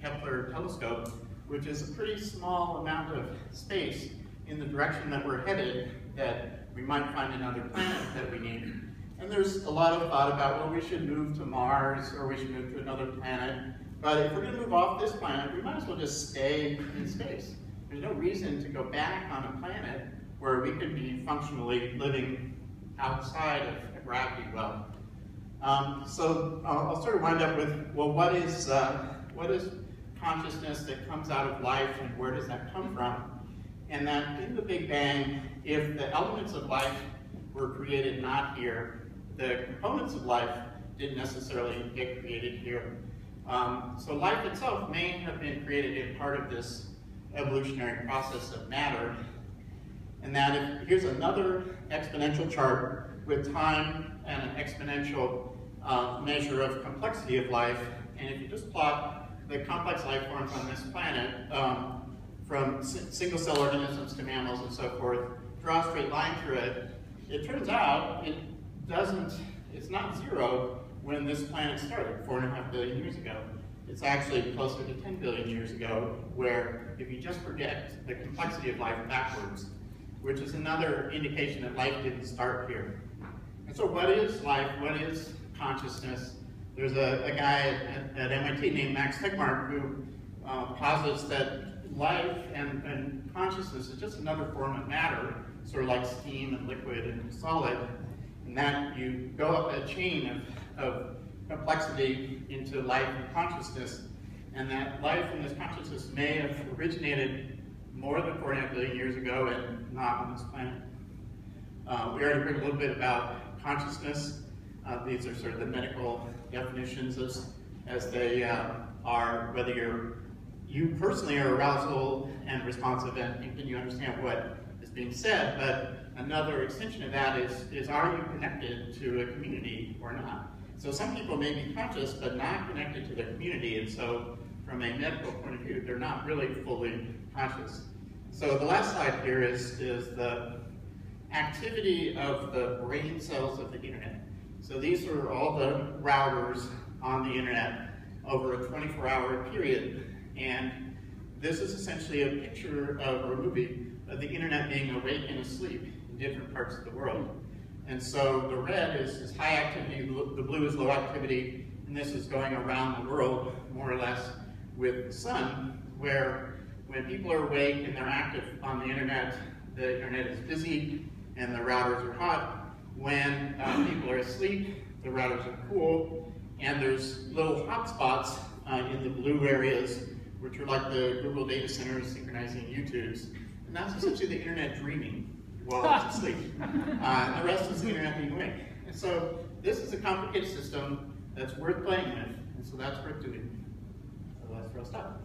Kepler telescope, which is a pretty small amount of space in the direction that we're headed, that we might find another planet that we need. And there's a lot of thought about, well, we should move to Mars or we should move to another planet. But if we're going to move off this planet, we might as well just stay in space. There's no reason to go back on a planet where we could be functionally living outside of a gravity well. So I'll sort of wind up with, well, what is consciousness that comes out of life, and where does that come from? And that in the Big Bang, if the elements of life were created not here, the components of life didn't necessarily get created here. So life itself may have been created in part of this evolutionary process of matter. And that here's another exponential chart with time and an exponential measure of complexity of life. And if you just plot the complex life forms on this planet, from single cell organisms to mammals and so forth, draw a straight line through it, it turns out it's not zero when this planet started 4.5 billion years ago. It's actually closer to 10 billion years ago, where if you just project the complexity of life backwards, which is another indication that life didn't start here. And so what is life? What is consciousness? There's a guy at MIT named Max Tegmark who posits that life and consciousness is just another form of matter, sort of like steam and liquid and solid, and that you go up a chain of complexity into life and consciousness, and that life and this consciousness may have originated more than 4.5 billion years ago and not on this planet. We already heard a little bit about consciousness. These are sort of the medical definitions as they are, whether you personally are arousal and responsive and can you understand what is being said, but another extension of that is are you connected to a community or not? So some people may be conscious but not connected to their community, and so from a medical point of view, they're not really fully conscious. So the last slide here is the activity of the brain cells of the internet. So these are all the routers on the internet over a 24-hour period. And this is essentially a picture of, or a movie, of the internet being awake and asleep in different parts of the world. And so the red is high activity, the blue is low activity, and this is going around the world, more or less, with the sun, where when people are awake and they're active on the internet is busy and the routers are hot. When people are asleep, the routers are cool, and there's little hot spots in the blue areas, which are like the Google data centers synchronizing YouTubes. And that's essentially the internet dreaming while it's asleep. And the rest is the internet being awake. And so this is a complicated system that's worth playing with, and so that's worth doing. So that's where I'll stop.